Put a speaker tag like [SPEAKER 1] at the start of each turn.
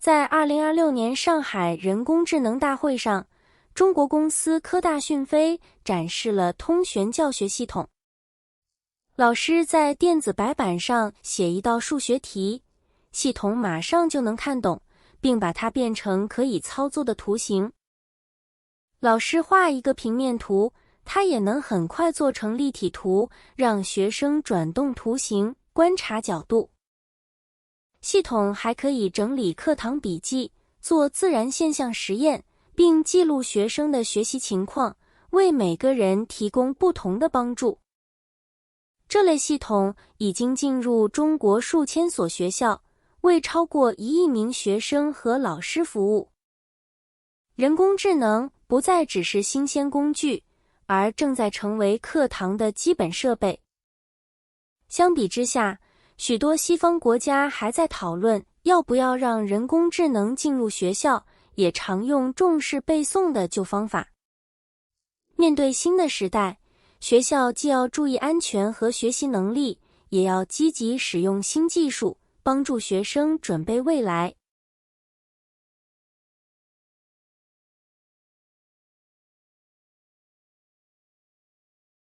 [SPEAKER 1] 在2026年上海人工智能大会上，中国公司科大讯飞展示了通玄教学系统。老师在电子白板上写一道数学题，系统马上就能看懂，并把它变成可以操作的图形。老师画一个平面图，它也能很快做成立体图，让学生转动图形，观察角度。系统还可以整理课堂笔记，做自然现象实验，并记录学生的学习情况，为每个人提供不同的帮助。这类系统已经进入中国数千所学校，为超过1亿名学生和老师服务。人工智能不再只是新鲜工具，而正在成为课堂的基本设备。相比之下，许多西方国家还在讨论要不要让人工智能进入学校，也常用重视背诵的旧方法。面对新的时代，学校既要注意安全和学习能力，也要积极使用新技术，帮助学生准备未来。